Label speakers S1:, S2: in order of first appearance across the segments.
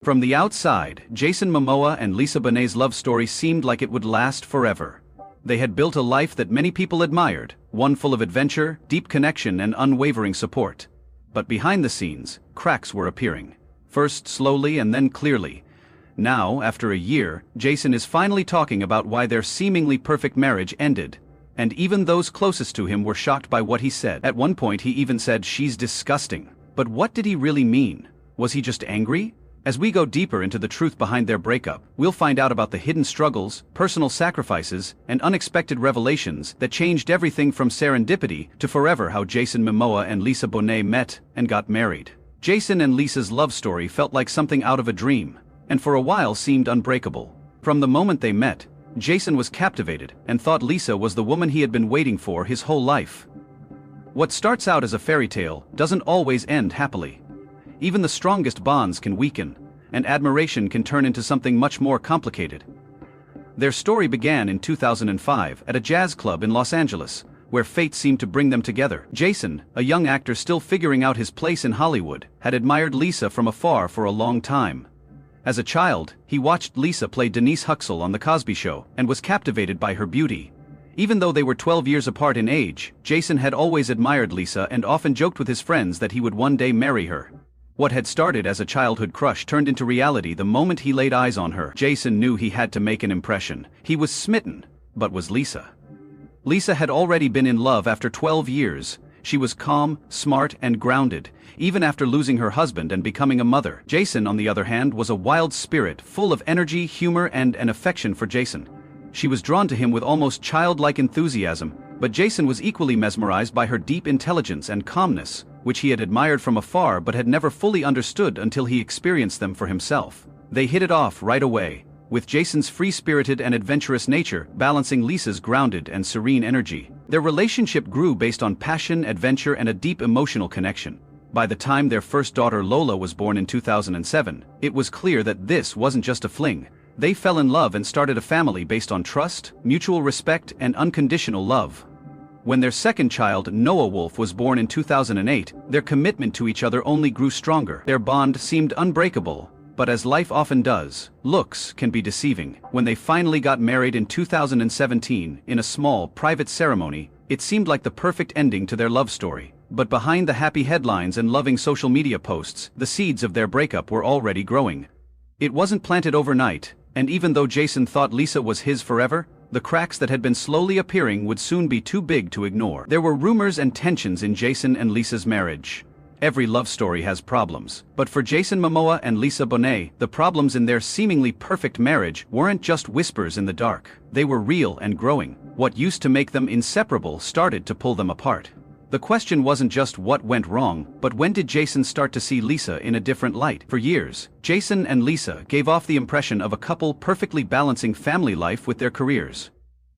S1: From the outside, Jason Momoa and Lisa Bonet's love story seemed like it would last forever. They had built a life that many people admired, one full of adventure, deep connection and unwavering support. But behind the scenes, cracks were appearing. First slowly and then clearly. Now, after a year, Jason is finally talking about why their seemingly perfect marriage ended. And even those closest to him were shocked by what he said. At one point he even said, "She's disgusting." But what did he really mean? Was he just angry? As we go deeper into the truth behind their breakup, we'll find out about the hidden struggles, personal sacrifices, and unexpected revelations that changed everything from serendipity to forever how Jason Momoa and Lisa Bonet met and got married. Jason and Lisa's love story felt like something out of a dream, and for a while seemed unbreakable. From the moment they met, Jason was captivated and thought Lisa was the woman he had been waiting for his whole life. What starts out as a fairy tale doesn't always end happily. Even the strongest bonds can weaken, and admiration can turn into something much more complicated. Their story began in 2005 at a jazz club in Los Angeles, where fate seemed to bring them together. Jason, a young actor still figuring out his place in Hollywood, had admired Lisa from afar for a long time. As a child, he watched Lisa play Denise Huxell on The Cosby Show and was captivated by her beauty. Even though they were 12 years apart in age, Jason had always admired Lisa and often joked with his friends that he would one day marry her. What had started as a childhood crush turned into reality the moment he laid eyes on her. Jason knew he had to make an impression. He was smitten, but was Lisa? Lisa had already been in love after 12 years. She was calm, smart, and grounded, even after losing her husband and becoming a mother. Jason, on the other hand, was a wild spirit, full of energy, humor, and an affection for Jason. She was drawn to him with almost childlike enthusiasm, but Jason was equally mesmerized by her deep intelligence and calmness, which he had admired from afar but had never fully understood until he experienced them for himself. They hit it off right away, with Jason's free-spirited and adventurous nature balancing Lisa's grounded and serene energy. Their relationship grew based on passion, adventure, and a deep emotional connection. By the time their first daughter Lola was born in 2007, it was clear that this wasn't just a fling. They fell in love and started a family based on trust, mutual respect, and unconditional love. When their second child, Noah Wolf, was born in 2008, their commitment to each other only grew stronger. Their bond seemed unbreakable, but as life often does, looks can be deceiving. When they finally got married in 2017, in a small, private ceremony, it seemed like the perfect ending to their love story. But behind the happy headlines and loving social media posts, the seeds of their breakup were already growing. It wasn't planted overnight, and even though Jason thought Lisa was his forever, the cracks that had been slowly appearing would soon be too big to ignore. There were rumors and tensions in Jason and Lisa's marriage. Every love story has problems, but for Jason Momoa and Lisa Bonet, the problems in their seemingly perfect marriage weren't just whispers in the dark. They were real and growing. What used to make them inseparable started to pull them apart. The question wasn't just what went wrong, but when did Jason start to see Lisa in a different light? For years, Jason and Lisa gave off the impression of a couple perfectly balancing family life with their careers.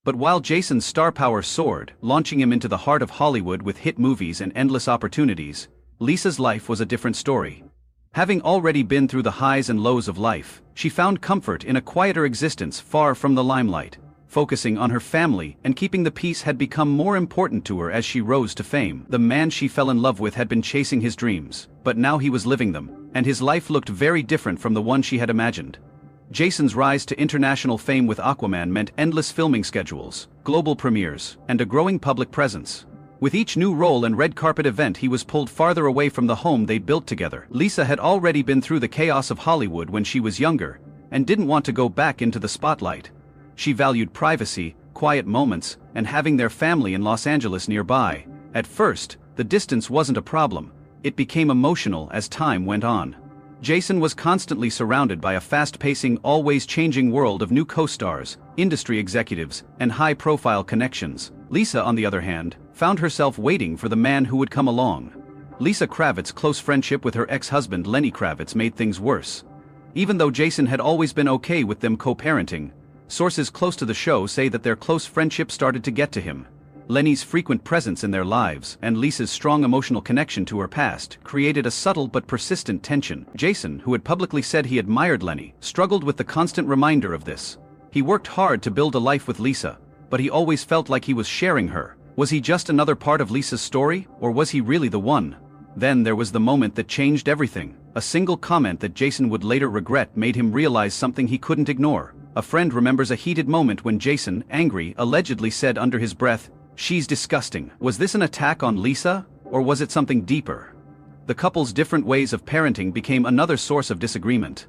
S1: But while Jason's star power soared, launching him into the heart of Hollywood with hit movies and endless opportunities, Lisa's life was a different story. Having already been through the highs and lows of life, she found comfort in a quieter existence far from the limelight. Focusing on her family and keeping the peace had become more important to her as she rose to fame. The man she fell in love with had been chasing his dreams, but now he was living them, and his life looked very different from the one she had imagined. Jason's rise to international fame with Aquaman meant endless filming schedules, global premieres, and a growing public presence. With each new role and red carpet event, he was pulled farther away from the home they'd built together. Lisa had already been through the chaos of Hollywood when she was younger, and didn't want to go back into the spotlight. She valued privacy, quiet moments, and having their family in Los Angeles nearby. At first, the distance wasn't a problem. It became emotional as time went on. Jason was constantly surrounded by a fast-pacing, always changing world of new co-stars, industry executives, and high-profile connections. Lisa, on the other hand, found herself waiting for the man who would come along. Lisa Kravitz's close friendship with her ex-husband Lenny Kravitz made things worse. Even though Jason had always been okay with them co-parenting, sources close to the show say that their close friendship started to get to him. Lenny's frequent presence in their lives and Lisa's strong emotional connection to her past created a subtle but persistent tension. Jason, who had publicly said he admired Lenny, struggled with the constant reminder of this. He worked hard to build a life with Lisa, but he always felt like he was sharing her. Was he just another part of Lisa's story, or was he really the one? Then there was the moment that changed everything. A single comment that Jason would later regret made him realize something he couldn't ignore. A friend remembers a heated moment when Jason, angry, allegedly said under his breath, "She's disgusting." Was this an attack on Lisa, or was it something deeper? The couple's different ways of parenting became another source of disagreement.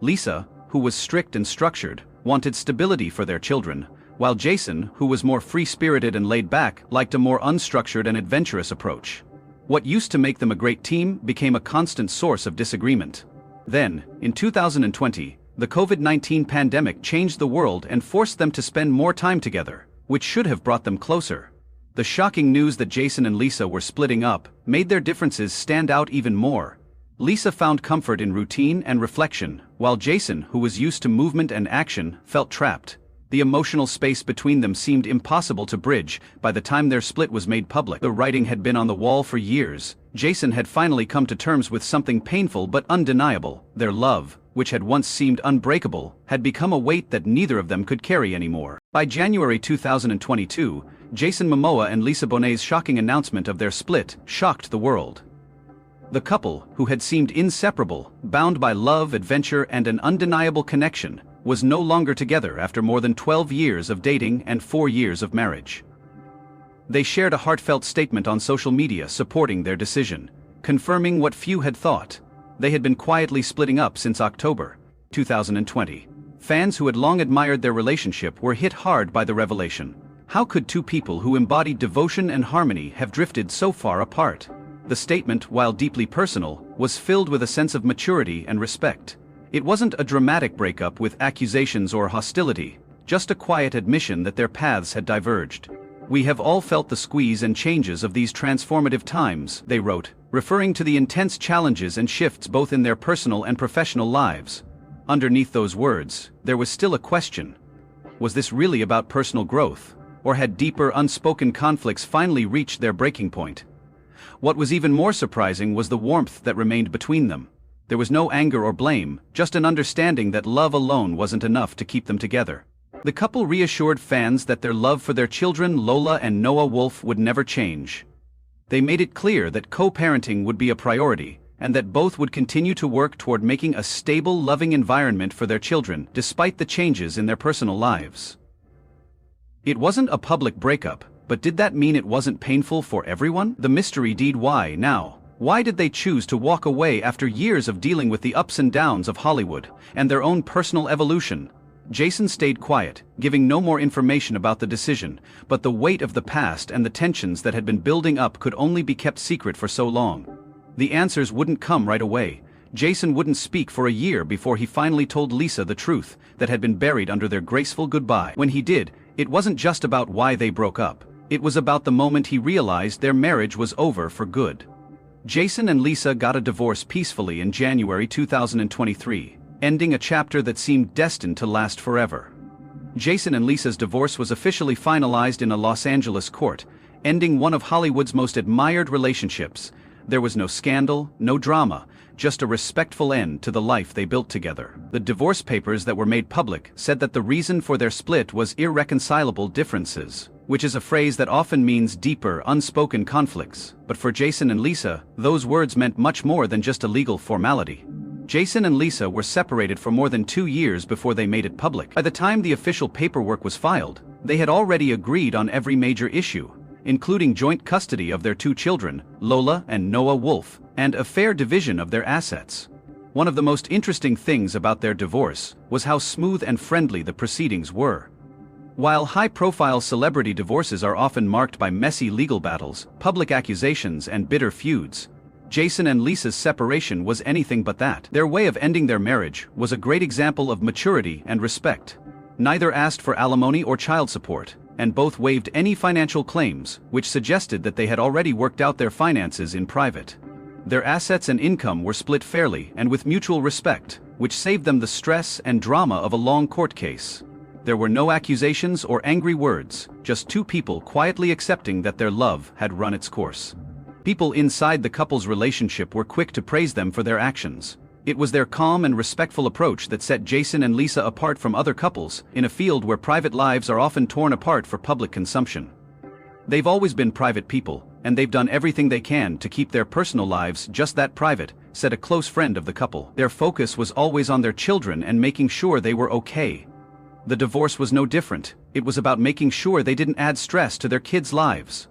S1: Lisa, who was strict and structured, wanted stability for their children, while Jason, who was more free-spirited and laid back, liked a more unstructured and adventurous approach. What used to make them a great team became a constant source of disagreement. Then, in 2020, the COVID-19 pandemic changed the world and forced them to spend more time together, which should have brought them closer. The shocking news that Jason and Lisa were splitting up made their differences stand out even more. Lisa found comfort in routine and reflection, while Jason, who was used to movement and action, felt trapped. The emotional space between them seemed impossible to bridge. By the time their split was made public, the writing had been on the wall for years. Jason had finally come to terms with something painful but undeniable. Their love, which had once seemed unbreakable, had become a weight that neither of them could carry anymore. By January 2022, Jason Momoa and Lisa Bonet's shocking announcement of their split shocked the world. The couple, who had seemed inseparable, bound by love, adventure, and an undeniable connection, was no longer together after more than 12 years of dating and 4 years of marriage. They shared a heartfelt statement on social media supporting their decision, confirming what few had thought. They had been quietly splitting up since October 2020. Fans who had long admired their relationship were hit hard by the revelation. How could two people who embodied devotion and harmony have drifted so far apart? The statement, while deeply personal, was filled with a sense of maturity and respect. It wasn't a dramatic breakup with accusations or hostility, just a quiet admission that their paths had diverged. "We have all felt the squeeze and changes of these transformative times," they wrote, referring to the intense challenges and shifts both in their personal and professional lives. Underneath those words, there was still a question. Was this really about personal growth, or had deeper unspoken conflicts finally reached their breaking point? What was even more surprising was the warmth that remained between them. There was no anger or blame, just an understanding that love alone wasn't enough to keep them together. The couple reassured fans that their love for their children, Lola and Noah Wolf, would never change. They made it clear that co-parenting would be a priority, and that both would continue to work toward making a stable, loving environment for their children, despite the changes in their personal lives. It wasn't a public breakup, but did that mean it wasn't painful for everyone? The mystery deed. Why now? Why did they choose to walk away after years of dealing with the ups and downs of Hollywood and their own personal evolution? Jason stayed quiet, giving no more information about the decision, but the weight of the past and the tensions that had been building up could only be kept secret for so long. The answers wouldn't come right away. Jason wouldn't speak for a year before he finally told Lisa the truth that had been buried under their graceful goodbye. When he did, it wasn't just about why they broke up. It was about the moment he realized their marriage was over for good. Jason and Lisa got a divorce peacefully in January 2023, ending a chapter that seemed destined to last forever. Jason and Lisa's divorce was officially finalized in a Los Angeles court, ending one of Hollywood's most admired relationships. There was no scandal, no drama, just a respectful end to the life they built together. The divorce papers that were made public said that the reason for their split was irreconcilable differences, which is a phrase that often means deeper, unspoken conflicts. But for Jason and Lisa, those words meant much more than just a legal formality. Jason and Lisa were separated for more than 2 years before they made it public. By the time the official paperwork was filed, they had already agreed on every major issue, including joint custody of their 2 children, Lola and Noah Wolf, and a fair division of their assets. One of the most interesting things about their divorce was how smooth and friendly the proceedings were. While high-profile celebrity divorces are often marked by messy legal battles, public accusations, and bitter feuds, Jason and Lisa's separation was anything but that. Their way of ending their marriage was a great example of maturity and respect. Neither asked for alimony or child support, and both waived any financial claims, which suggested that they had already worked out their finances in private. Their assets and income were split fairly and with mutual respect, which saved them the stress and drama of a long court case. There were no accusations or angry words, just 2 people quietly accepting that their love had run its course. People inside the couple's relationship were quick to praise them for their actions. It was their calm and respectful approach that set Jason and Lisa apart from other couples in a field where private lives are often torn apart for public consumption. They've always been private people, and they've done everything they can to keep their personal lives just that private," said a close friend of the couple. Their focus was always on their children and making sure they were okay. The divorce was no different. It was about making sure they didn't add stress to their kids' lives.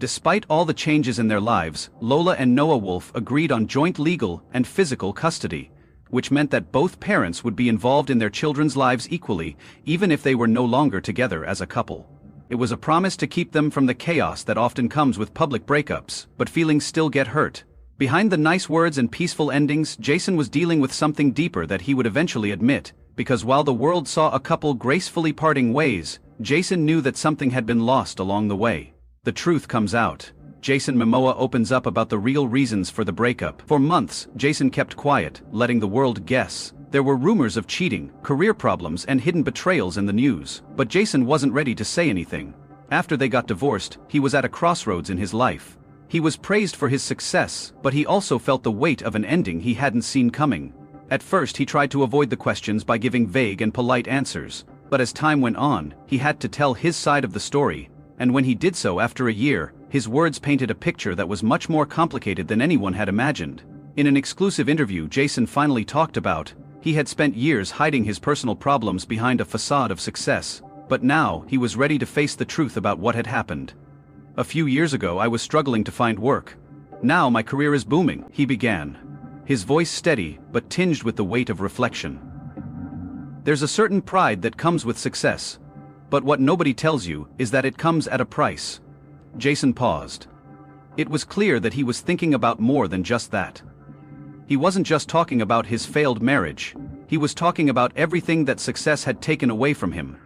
S1: Despite all the changes in their lives, Lola and Noah Wolf agreed on joint legal and physical custody, which meant that both parents would be involved in their children's lives equally, even if they were no longer together as a couple. It was a promise to keep them from the chaos that often comes with public breakups, but feelings still get hurt. Behind the nice words and peaceful endings, Jason was dealing with something deeper that he would eventually admit, because while the world saw a couple gracefully parting ways, Jason knew that something had been lost along the way. The truth comes out. Jason Momoa opens up about the real reasons for the breakup. For months, Jason kept quiet, letting the world guess. There were rumors of cheating, career problems, and hidden betrayals in the news, but Jason wasn't ready to say anything. After they got divorced, he was at a crossroads in his life. He was praised for his success, but he also felt the weight of an ending he hadn't seen coming. At first he tried to avoid the questions by giving vague and polite answers, but as time went on, he had to tell his side of the story, and when he did so after a year, his words painted a picture that was much more complicated than anyone had imagined. In an exclusive interview Jason finally talked about, he had spent years hiding his personal problems behind a facade of success, but now he was ready to face the truth about what had happened. "A few years ago I was struggling to find work. Now my career is booming," he began, his voice steady but tinged with the weight of reflection. "There's a certain pride that comes with success, but what nobody tells you is that it comes at a price." Jason paused. It was clear that he was thinking about more than just that. He wasn't just talking about his failed marriage, he was talking about everything that success had taken away from him.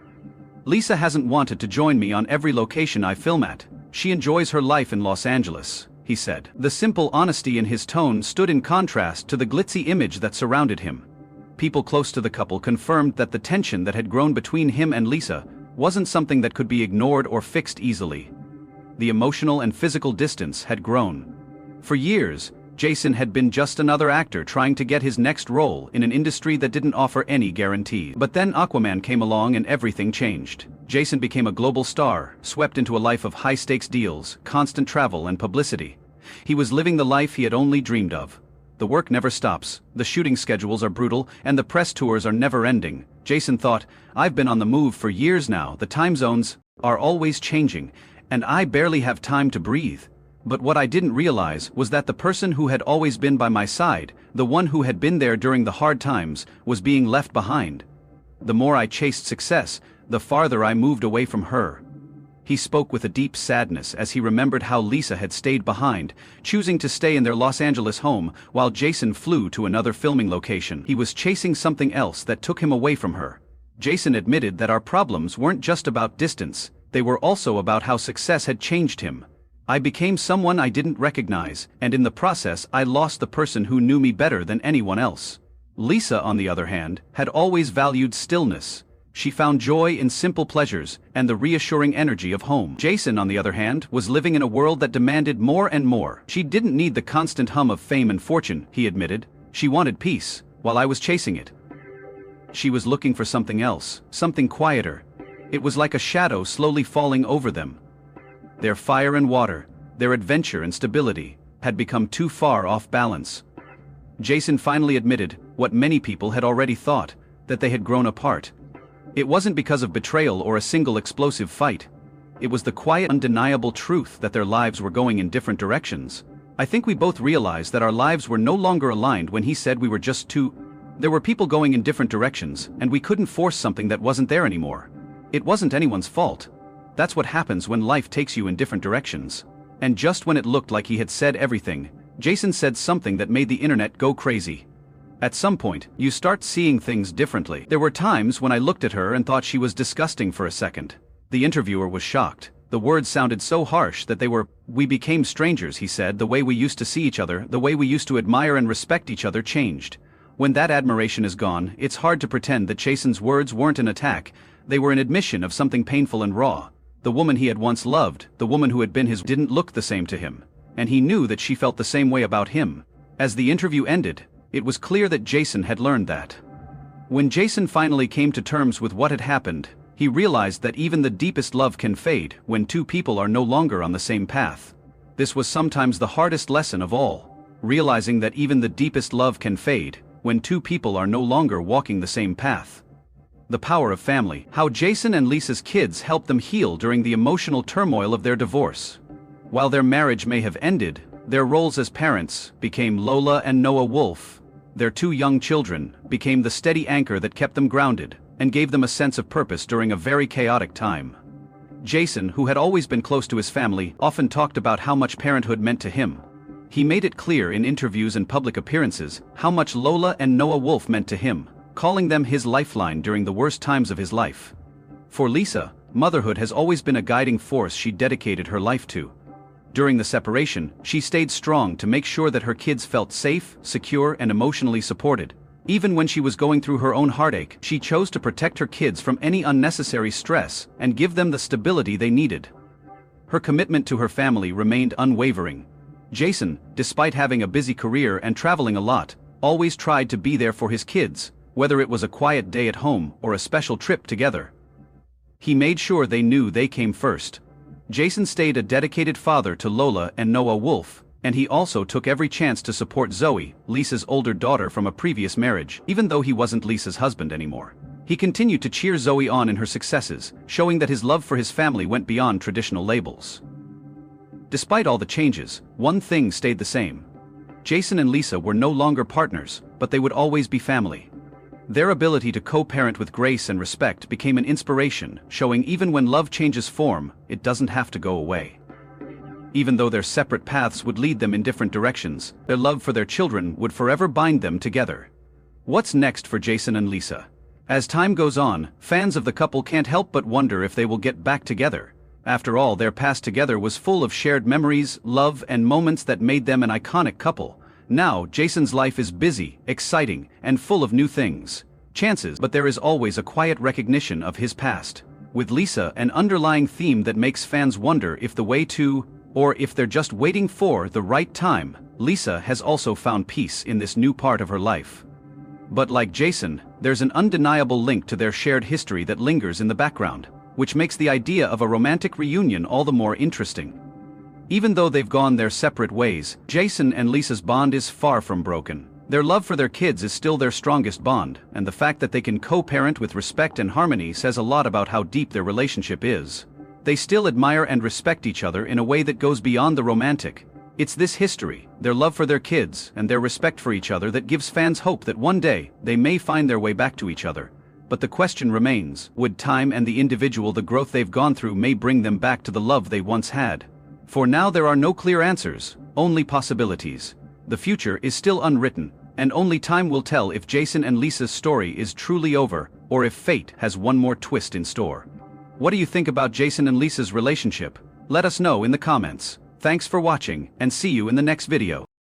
S1: "Lisa hasn't wanted to join me on every location I film at. She enjoys her life in Los Angeles," he said. The simple honesty in his tone stood in contrast to the glitzy image that surrounded him. People close to the couple confirmed that the tension that had grown between him and Lisa wasn't something that could be ignored or fixed easily. The emotional and physical distance had grown. For years, Jason had been just another actor trying to get his next role in an industry that didn't offer any guarantees. But then Aquaman came along and everything changed. Jason became a global star, swept into a life of high-stakes deals, constant travel and publicity. He was living the life he had only dreamed of. The work never stops, the shooting schedules are brutal, and the press tours are never-ending. Jason thought, "I've been on the move for years now, the time zones are always changing, and I barely have time to breathe." But what I didn't realize was that the person who had always been by my side, the one who had been there during the hard times, was being left behind. The more I chased success, the farther I moved away from her. He spoke with a deep sadness as he remembered how Lisa had stayed behind, choosing to stay in their Los Angeles home while Jason flew to another filming location. He was chasing something else that took him away from her. Jason admitted that our problems weren't just about distance, they were also about how success had changed him. "I became someone I didn't recognize, and in the process I lost the person who knew me better than anyone else." Lisa, on the other hand, had always valued stillness. She found joy in simple pleasures and the reassuring energy of home. Jason, on the other hand, was living in a world that demanded more and more. "She didn't need the constant hum of fame and fortune," he admitted. "She wanted peace, while I was chasing it. She was looking for something else, something quieter. It was like a shadow slowly falling over them. Their fire and water, their adventure and stability, had become too far off balance." Jason finally admitted what many people had already thought, that they had grown apart. It wasn't because of betrayal or a single explosive fight. It was the quiet, undeniable truth that their lives were going in different directions. "I think we both realized that our lives were no longer aligned when he said we were just two. There were people going in different directions, and we couldn't force something that wasn't there anymore. It wasn't anyone's fault. That's what happens when life takes you in different directions." And just when it looked like he had said everything, Jason said something that made the internet go crazy. "At some point, you start seeing things differently. There were times when I looked at her and thought she was disgusting for a second." The interviewer was shocked. The words sounded so harsh that we became strangers, he said. "The way we used to see each other, the way we used to admire and respect each other changed." When that admiration is gone, it's hard to pretend that Jason's words weren't an attack, they were an admission of something painful and raw. The woman he had once loved, the woman who had been his, didn't look the same to him, and he knew that she felt the same way about him. As the interview ended, it was clear that Jason had learned that. When Jason finally came to terms with what had happened, he realized that even the deepest love can fade when two people are no longer on the same path. This was sometimes the hardest lesson of all, realizing that even the deepest love can fade when two people are no longer walking the same path. The power of family. How Jason and Lisa's kids helped them heal during the emotional turmoil of their divorce. While their marriage may have ended, their roles as parents became Lola and Noah Wolf. Their two young children became the steady anchor that kept them grounded and gave them a sense of purpose during a very chaotic time. Jason, who had always been close to his family, often talked about how much parenthood meant to him. He made it clear in interviews and public appearances how much Lola and Noah Wolf meant to him, calling them his lifeline during the worst times of his life. For Lisa, motherhood has always been a guiding force she dedicated her life to. During the separation, she stayed strong to make sure that her kids felt safe, secure, and emotionally supported. Even when she was going through her own heartache, she chose to protect her kids from any unnecessary stress and give them the stability they needed. Her commitment to her family remained unwavering. Jason, despite having a busy career and traveling a lot, always tried to be there for his kids, whether it was a quiet day at home or a special trip together. He made sure they knew they came first. Jason stayed a dedicated father to Lola and Noah Wolf, and he also took every chance to support Zoe, Lisa's older daughter from a previous marriage, even though he wasn't Lisa's husband anymore. He continued to cheer Zoe on in her successes, showing that his love for his family went beyond traditional labels. Despite all the changes, one thing stayed the same. Jason and Lisa were no longer partners, but they would always be family. Their ability to co-parent with grace and respect became an inspiration, showing even when love changes form, it doesn't have to go away. Even though their separate paths would lead them in different directions, their love for their children would forever bind them together. What's next for Jason and Lisa? As time goes on, fans of the couple can't help but wonder if they will get back together. After all, their past together was full of shared memories, love, and moments that made them an iconic couple. Now, Jason's life is busy, exciting, and full of new chances, but there is always a quiet recognition of his past. With Lisa, an underlying theme that makes fans wonder if the way to, or if they're just waiting for, the right time. Lisa has also found peace in this new part of her life. But like Jason, there's an undeniable link to their shared history that lingers in the background, which makes the idea of a romantic reunion all the more interesting. Even though they've gone their separate ways, Jason and Lisa's bond is far from broken. Their love for their kids is still their strongest bond, and the fact that they can co-parent with respect and harmony says a lot about how deep their relationship is. They still admire and respect each other in a way that goes beyond the romantic. It's this history, their love for their kids, and their respect for each other that gives fans hope that one day, they may find their way back to each other. But the question remains, would time and the growth they've gone through may bring them back to the love they once had? For now there are no clear answers, only possibilities. The future is still unwritten, and only time will tell if Jason and Lisa's story is truly over, or if fate has one more twist in store. What do you think about Jason and Lisa's relationship? Let us know in the comments. Thanks for watching, and see you in the next video.